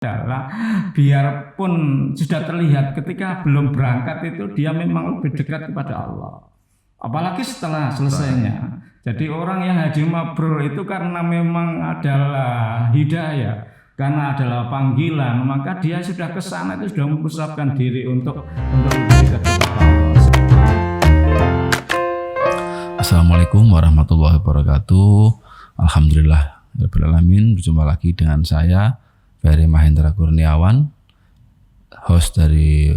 adalah biarpun sudah terlihat ketika belum berangkat itu dia memang lebih dekat kepada Allah. Apalagi setelah selesainya. Jadi orang yang haji mabrur itu karena memang adalah hidayah, karena adalah panggilan, maka dia sudah ke sana itu sudah mempersiapkan diri untuk lebih dekat kepada Allah. Assalamualaikum warahmatullahi wabarakatuh. Alhamdulillah rabbil alamin, berjumpa lagi dengan saya Ferry Mahendra Kurniawan, host dari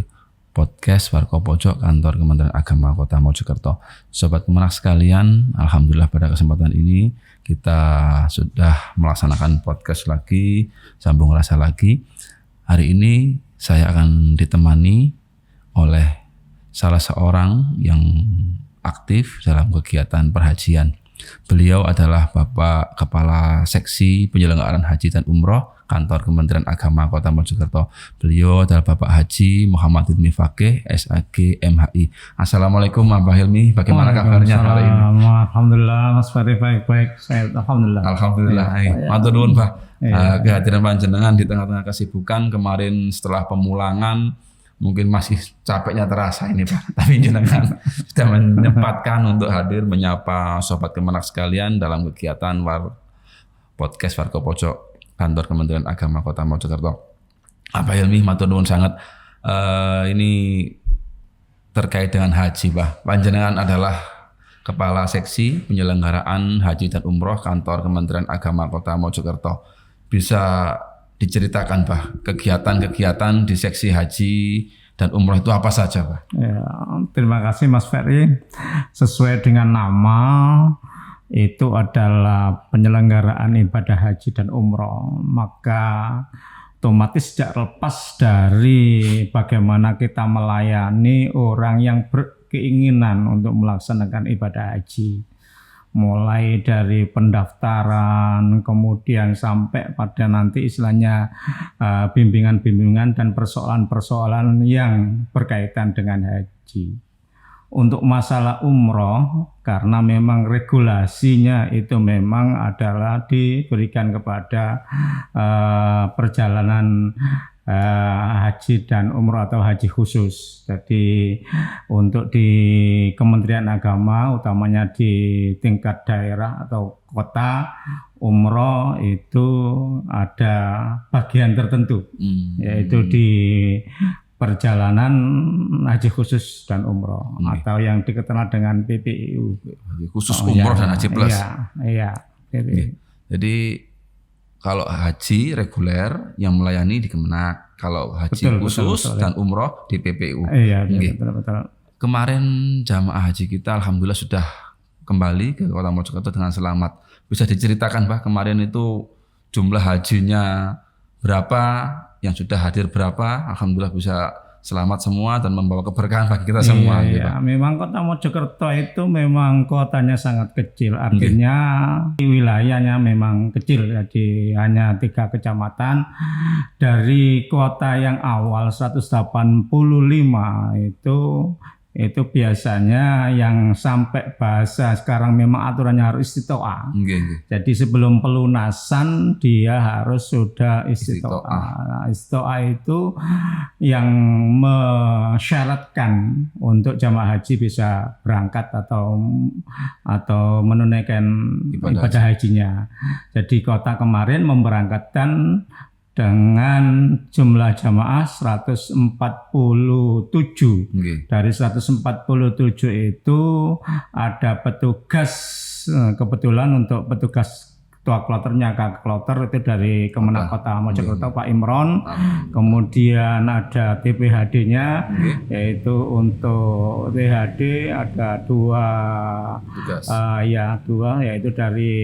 podcast Warko Pojok Kantor Kementerian Agama Kota Mojokerto. Sobat Kemenak sekalian, alhamdulillah pada kesempatan ini kita sudah melaksanakan podcast lagi, sambung rasa lagi. Hari ini saya akan ditemani oleh salah seorang yang aktif dalam kegiatan perhajian. Beliau adalah Bapak Kepala Seksi Penyelenggaraan Haji dan Umroh Kantor Kementerian Agama Kota Mojokerto. Beliau adalah Bapak Haji Muhammad Hilmi Fakih, SAG MHI. Assalamualaikum Bapak Hilmi, bagaimana kabarnya hari ini? Alhamdulillah Mas Ferry, baik-baik. Saya alhamdulillah. Alhamdulillah. Matur nuwun Pak. Kehadiran panjenengan di tengah-tengah kesibukan kemarin setelah pemulangan, mungkin masih capeknya terasa ini Pak, tapi jenengan sudah menyempatkan untuk hadir menyapa sobat Kemenak sekalian dalam kegiatan podcast Warko Pojok Kantor Kementerian Agama Kota Mojokerto. Pak Hilmi, matur nuwun sangat. Ini terkait dengan haji Pak. Panjenengan adalah Kepala Seksi Penyelenggaraan Haji dan Umroh Kantor Kementerian Agama Kota Mojokerto. Bisa diceritakan Pak, kegiatan-kegiatan di seksi haji dan umroh itu apa saja Pak? Ya, terima kasih Mas Ferry. Sesuai dengan nama, itu adalah penyelenggaraan ibadah haji dan umroh. Maka otomatis tidak lepas dari bagaimana kita melayani orang yang berkeinginan untuk melaksanakan ibadah haji. Mulai dari pendaftaran, kemudian sampai pada nanti istilahnya bimbingan-bimbingan dan persoalan-persoalan yang berkaitan dengan haji. Untuk masalah umroh, karena memang regulasinya itu memang adalah diberikan kepada perjalanan haji dan umroh atau haji khusus. Jadi untuk di Kementerian Agama, utamanya di tingkat daerah atau kota, umroh itu ada bagian tertentu, yaitu di perjalanan haji khusus dan umroh, atau yang dikenal dengan PPU. Khusus umroh dan haji plus. Iya. Jadi kalau haji reguler yang melayani di Kemenak, kalau haji khusus dan umroh di PPU. Iya, betul. Kemarin jamaah haji kita alhamdulillah sudah kembali ke Kota Mojokerto dengan selamat. Bisa diceritakan Pak, kemarin itu jumlah hajinya berapa, yang sudah hadir berapa? Alhamdulillah bisa selamat semua dan membawa keberkahan bagi kita semua. Iya. Memang Kota Mojokerto itu memang kotanya sangat kecil, artinya wilayahnya memang kecil, jadi hanya 3 kecamatan. Dari kota yang awal 185 itu biasanya yang sampai bahasa sekarang memang aturannya harus istitoah. Jadi sebelum pelunasan dia harus sudah istitoah. Nah, istitoah itu yang mensyaratkan untuk jamaah haji bisa berangkat atau menunaikan ibadah hajinya. Jadi kota kemarin memberangkatkan dengan jumlah jamaah 147. Dari 147 itu ada petugas, kebetulan untuk petugas ketua kloternya, Kak Kloter itu dari Kemenak Kota Mojokerto Pak Imron. Kemudian ada TPHD-nya, yaitu untuk THD ada 2 yaitu dari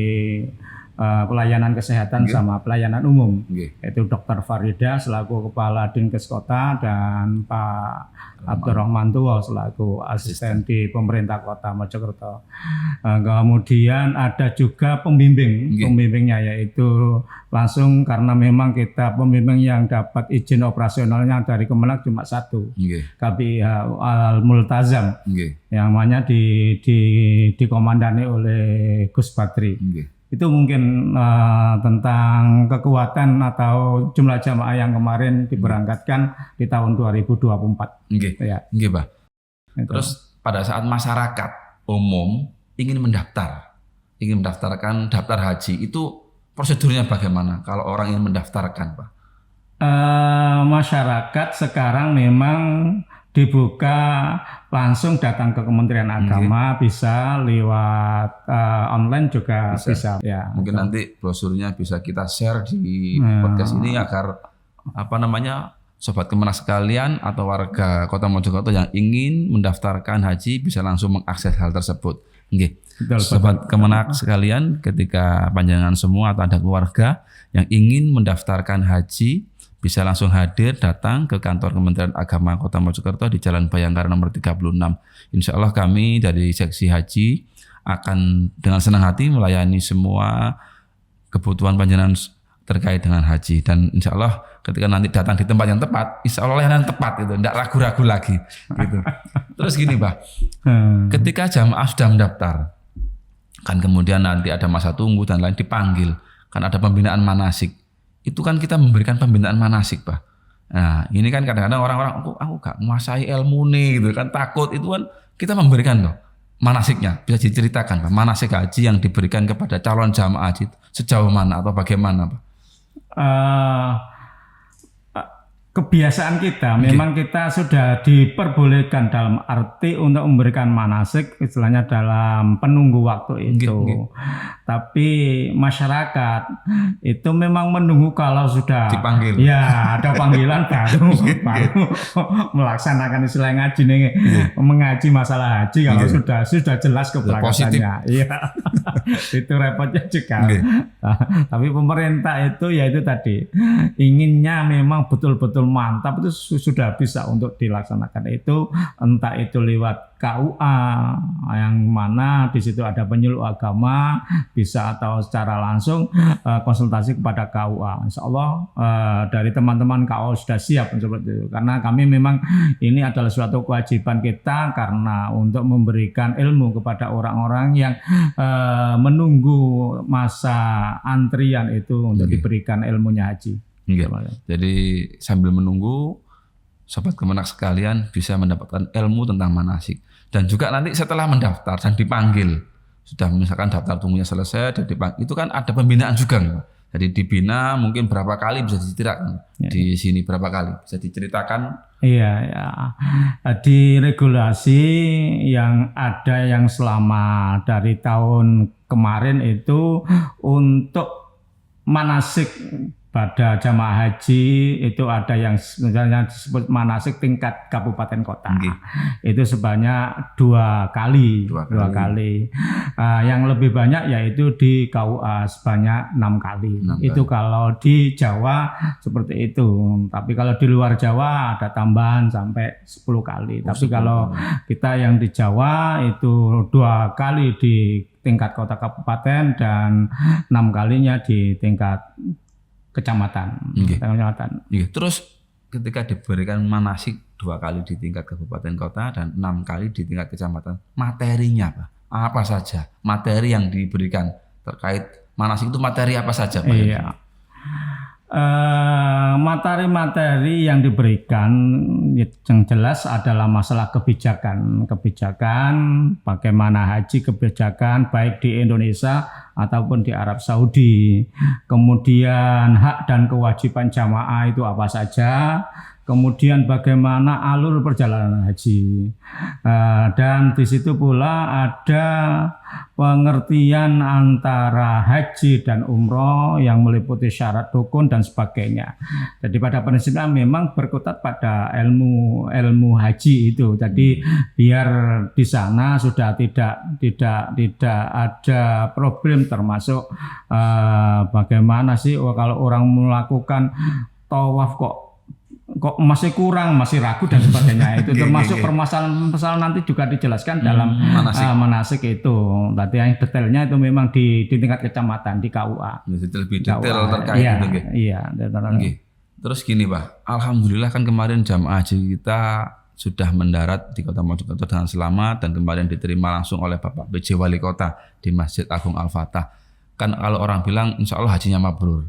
pelayanan kesehatan sama pelayanan umum, yaitu Dr. Farida selaku Kepala Dinkes Kota dan Pak Abdurrahman Tuwo selaku asisten di pemerintah Kota Mojokerto. Kemudian ada juga pembimbingnya, yaitu langsung karena memang kita pembimbing yang dapat izin operasionalnya dari Kemenak cuma 1, KBIH Al-Multazam, yang namanya dikomandani oleh Gus Bakri. Itu mungkin tentang kekuatan atau jumlah jamaah yang kemarin diberangkatkan di tahun 2024. Nggih. Ya. Nggih, Pak. Itu. Terus pada saat masyarakat umum ingin mendaftarkan daftar haji, itu prosedurnya bagaimana kalau orang ingin mendaftarkan, Pak? Masyarakat sekarang memang dibuka langsung datang ke Kementerian Agama, bisa lewat online juga bisa. Ya, mungkin itu. Nanti brosurnya bisa kita share di podcast ini agar sobat Kemenak sekalian atau warga Kota Mojokerto yang ingin mendaftarkan haji bisa langsung mengakses hal tersebut. Nggih. Sobat Kemenak sekalian, ketika panjenengan semua atau ada keluarga yang ingin mendaftarkan haji, bisa langsung hadir datang ke kantor Kementerian Agama Kota Mojokerto di Jalan Bayangkara nomor 36. Insya Allah kami dari seksi haji akan dengan senang hati melayani semua kebutuhan panjenengan terkait dengan haji. Dan insya Allah ketika nanti datang di tempat yang tepat, insya Allah layanan tepat itu, tidak ragu-ragu lagi. Gitu. Terus gini, Pak, ketika jamaah sudah mendaftar, kan kemudian nanti ada masa tunggu dan lain dipanggil, kan ada pembinaan manasik. Itu kan kita memberikan pembinaan manasik, Pak. Nah, ini kan kadang-kadang orang-orang aku gak menguasai ilmu nih gitu kan, takut. Itu kan kita memberikan loh manasiknya. Bisa diceritakan, Pak, manasik haji yang diberikan kepada calon jamaah haji sejauh mana atau bagaimana, Pak? Kebiasaan kita memang kita sudah diperbolehkan dalam arti untuk memberikan manasik, istilahnya dalam penunggu waktu itu. Tapi masyarakat itu memang menunggu kalau sudah dipanggil. Ya, ada panggilan baru melaksanakan istilah ngaji nih, mengaji masalah haji kalau sudah jelas keberangkatannya. Iya. Itu repotnya juga. Tapi pemerintah itu ya itu tadi inginnya memang betul-betul mantap, itu sudah bisa untuk dilaksanakan itu, entah itu lewat KUA yang mana di situ ada penyuluh agama, bisa atau secara langsung konsultasi kepada KUA. Insya Allah dari teman-teman KUA sudah siap seperti itu, karena kami memang ini adalah suatu kewajiban kita karena untuk memberikan ilmu kepada orang-orang yang menunggu masa antrian itu untuk diberikan ilmunya haji. Jadi sambil menunggu, sobat Kemenak sekalian bisa mendapatkan ilmu tentang manasik. Dan juga nanti setelah mendaftar dan dipanggil, sudah misalkan daftar tunggunya selesai dan dipanggil, itu kan ada pembinaan juga, Pak. Jadi dibina mungkin berapa kali bisa diceritakan di sini berapa kali bisa diceritakan? Iya, ya. Di regulasi yang ada yang selama dari tahun kemarin itu untuk manasik pada jamaah haji itu ada yang misalnya disebut manasik tingkat kabupaten kota. Itu sebanyak dua kali. Yang lebih banyak yaitu di KUA sebanyak 6 kali. Itu kalau di Jawa seperti itu. Tapi kalau di luar Jawa ada tambahan sampai 10 kali. Tapi kalau kita yang di Jawa itu 2 kali di tingkat kota kabupaten dan 6 kalinya di tingkat kecamatan. Terus ketika diberikan manasik 2 kali di tingkat kabupaten kota dan 6 kali di tingkat kecamatan, materinya apa saja? Materi yang diberikan terkait manasik itu materi apa saja, Pak? Iya. Materi-materi yang diberikan yang jelas adalah masalah kebijakan bagaimana haji, kebijakan baik di Indonesia ataupun di Arab Saudi, kemudian hak dan kewajiban jamaah itu apa saja, kemudian bagaimana alur perjalanan haji, dan di situ pula ada pengertian antara haji dan umroh yang meliputi syarat rukun dan sebagainya. Jadi pada prinsipnya memang berkutat pada ilmu haji itu. Jadi biar di sana sudah tidak ada problem termasuk bagaimana sih kalau orang melakukan tawaf kok masih kurang, masih ragu dan sebagainya. Itu termasuk permasalahan nanti juga dijelaskan dalam manasik itu. Tadi yang detailnya itu memang di tingkat kecamatan, di KUA. Lebih detail terkait itu. Iya. Terus gini, Pak, alhamdulillah kan kemarin jamaah haji kita sudah mendarat di Kota Mojokerto dengan selamat dan kemarin diterima langsung oleh Bapak PJ Wali Kota di Masjid Agung Al-Fatah. Kan kalau orang bilang insya Allah hajinya mabrur.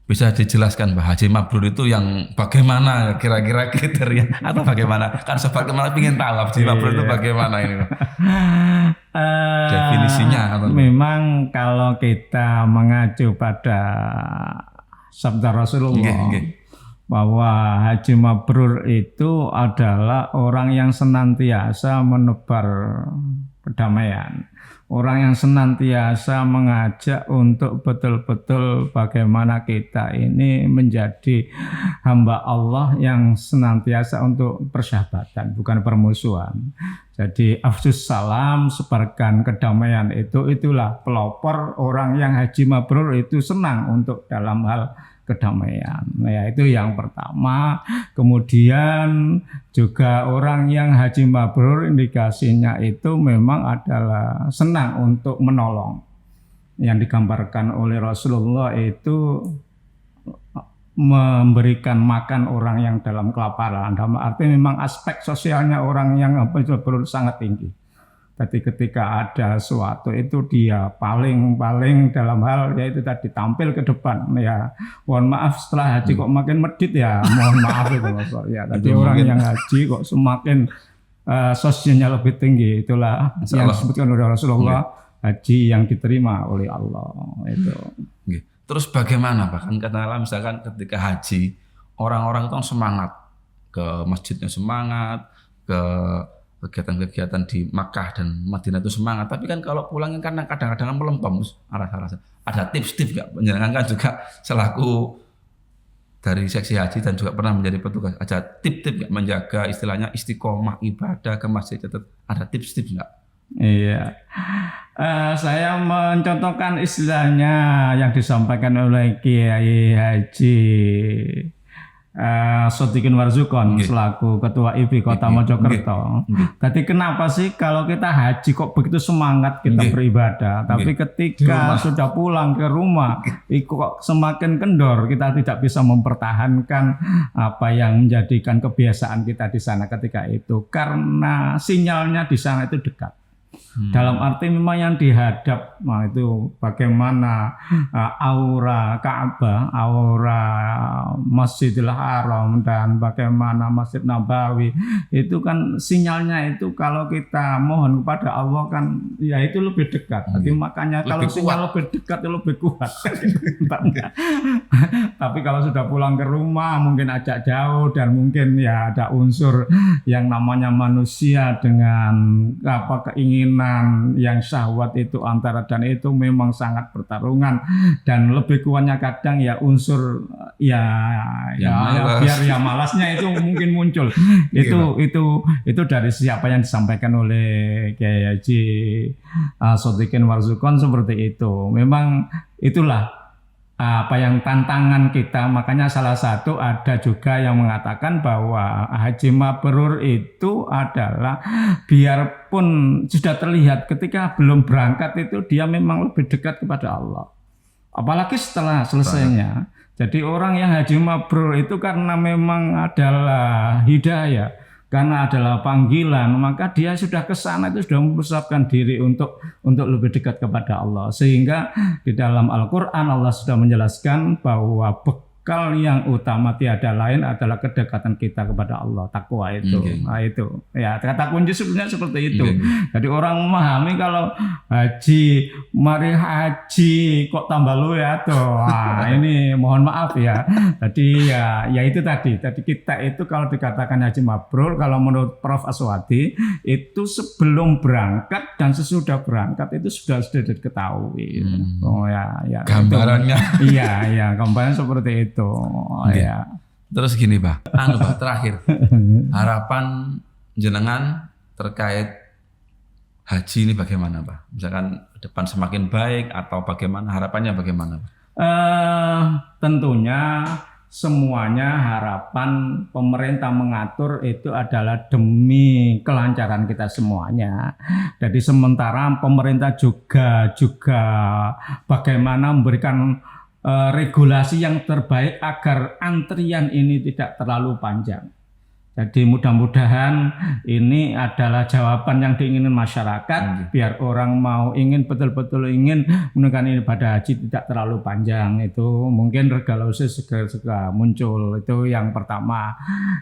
Bisa dijelaskan Pak, haji mabrur itu yang bagaimana kira-kira kriteria atau bagaimana? Kan sobat malah ingin tahu haji mabrur itu bagaimana ini Pak? Definisinya atau memang kalau kita mengacu pada sabda Rasulullah bahwa haji mabrur itu adalah orang yang senantiasa menebar kedamaian, orang yang senantiasa mengajak untuk betul-betul bagaimana kita ini menjadi hamba Allah yang senantiasa untuk persahabatan, bukan permusuhan. Jadi afsus salam, sebarkan kedamaian, itulah pelopor orang yang haji mabrur itu senang untuk dalam hal kedamaian. Ya, itu yang pertama. Kemudian juga orang yang haji mabrur indikasinya itu memang adalah senang untuk menolong. Yang digambarkan oleh Rasulullah itu memberikan makan orang yang dalam kelaparan. Dalam arti memang aspek sosialnya orang yang mabrur sangat tinggi. Jadi ketika ada sesuatu itu dia paling dalam hal yaitu tadi tampil ke depan ya. Mohon maaf setelah haji kok makin medit ya, mohon maaf itu Mas. Ya, tapi orang yang haji kok semakin sosialnya lebih tinggi, itulah yang disebutkan oleh Rasulullah, haji yang diterima oleh Allah itu. Terus bagaimana Pak? Kan katakanlah misalkan ketika haji orang-orang itu semangat ke masjidnya, semangat ke kegiatan-kegiatan di Makkah dan Madinah itu semangat, tapi kan kalau pulangnya karena kadang-kadang melempem arah-arah. Ada tips-tips nggak? Penjenengan kan juga selaku dari seksi haji dan juga pernah menjadi petugas. Ada tips-tips nggak menjaga istilahnya istiqomah ibadah ke masjid? Ada tips-tips nggak? Iya, saya mencontohkan istilahnya yang disampaikan oleh Kiai Haji Sodikin Warzukon selaku Ketua IPI Kota Mojokerto. Jadi kenapa sih kalau kita haji kok begitu semangat kita beribadah, tapi ketika sudah pulang ke rumah, kok semakin kendor, kita tidak bisa mempertahankan apa yang menjadikan kebiasaan kita di sana ketika itu, karena sinyalnya di sana itu dekat. Dalam arti memang yang dihadap, nah itu bagaimana aura Ka'bah, aura Masjidil Haram dan bagaimana Masjid Nabawi itu kan sinyalnya itu kalau kita mohon kepada Allah kan ya itu lebih dekat. Jadi makanya lebih kalau sinyal lebih dekat itu lebih kuat. Tapi kalau sudah pulang ke rumah mungkin agak jauh dan mungkin ya ada unsur yang namanya manusia dengan keinginan yang syahwat itu antara dan itu memang sangat pertarungan dan lebih kuatnya kadang ya unsur biar ya malasnya itu mungkin muncul. Itu dari siapa yang disampaikan oleh Kiai Haji Sodikin Warzukon seperti itu. Memang itulah apa yang tantangan kita, makanya salah satu ada juga yang mengatakan bahwa haji mabrur itu adalah biarpun sudah terlihat ketika belum berangkat itu dia memang lebih dekat kepada Allah, apalagi setelah selesainya. Jadi orang yang haji mabrur itu karena memang adalah hidayah, karena adalah panggilan, maka dia sudah ke sana itu sudah mempersiapkan diri untuk lebih dekat kepada Allah. Sehingga di dalam Al-Qur'an Allah sudah menjelaskan bahwa bekal yang utama tiada lain adalah kedekatan kita kepada Allah, takwa itu. Nah itu. Ya, kata kunci sebenarnya seperti itu. Jadi orang memahami kalau haji, mari haji kok tambah lu ya tuh. Nah, ini mohon maaf ya. Jadi ya itu tadi. Jadi kita itu kalau dikatakan haji mabrur, kalau menurut Prof. Aswadi itu sebelum berangkat dan sesudah berangkat itu sudah diketahui. Oh ya. Gambarannya. Iya, gambarannya seperti itu. Ya. Terus gini Pak, Pak terakhir harapan jenengan terkait haji ini bagaimana Pak? Misalkan ke depan semakin baik atau bagaimana, harapannya bagaimana Pak? Tentunya semuanya harapan pemerintah mengatur itu adalah demi kelancaran kita semuanya. Jadi sementara pemerintah juga bagaimana memberikan regulasi yang terbaik agar antrian ini tidak terlalu panjang. Jadi mudah-mudahan ini adalah jawaban yang diinginkan masyarakat, biar orang mau betul-betul ingin menunaikan ibadah haji tidak terlalu panjang. Itu mungkin regalusis segera muncul, itu yang pertama.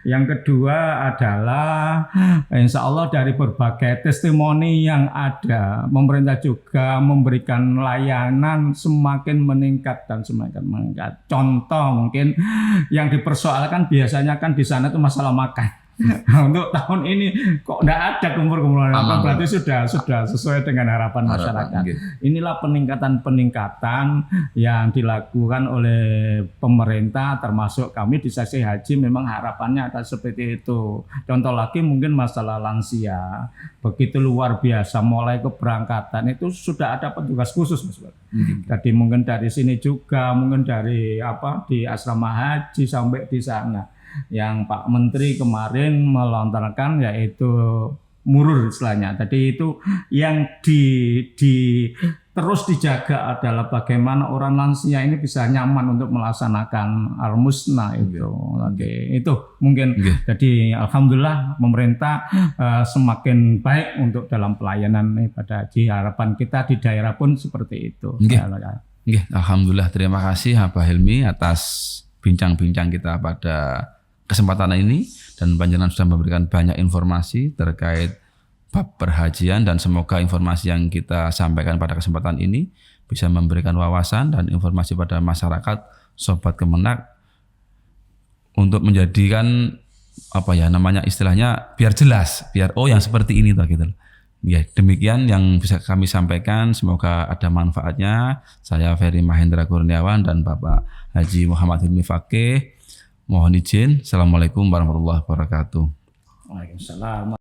Yang kedua adalah insya Allah dari berbagai testimoni yang ada, pemerintah juga memberikan layanan semakin meningkat dan semakin meningkat. Contoh mungkin yang dipersoalkan biasanya kan di sana itu masalah makan. Untuk tahun ini kok tidak ada kumur-kumuran makan, berarti sudah sesuai dengan harapan masyarakat. Inilah peningkatan yang dilakukan oleh pemerintah, termasuk kami di seksi haji memang harapannya ada seperti itu. Contoh lagi mungkin masalah lansia, begitu luar biasa, mulai keberangkatan itu sudah ada petugas khusus, Mas. Jadi mungkin dari sini juga, mungkin dari di asrama haji sampai di sana. Yang Pak Menteri kemarin melontarkan yaitu murur istilahnya. Jadi itu yang terus dijaga adalah bagaimana orang lansia ini bisa nyaman untuk melaksanakan al-musna itu. Oke, itu mungkin. Jadi alhamdulillah pemerintah semakin baik untuk dalam pelayanan ibadah haji. Harapan kita di daerah pun seperti itu. Alhamdulillah, terima kasih Pak Hilmi atas bincang-bincang kita pada kesempatan ini, dan panjenengan sudah memberikan banyak informasi terkait bab perhajian, dan semoga informasi yang kita sampaikan pada kesempatan ini bisa memberikan wawasan dan informasi pada masyarakat Sobat Kemenak untuk menjadikan istilahnya biar jelas, biar yang seperti ini gitu. Ya, demikian yang bisa kami sampaikan, semoga ada manfaatnya. Saya Ferry Mahendra Kurniawan dan Bapak Haji Muhammad Hilmi Fakih. Mohon izin. Assalamualaikum warahmatullahi wabarakatuh. Waalaikumsalam.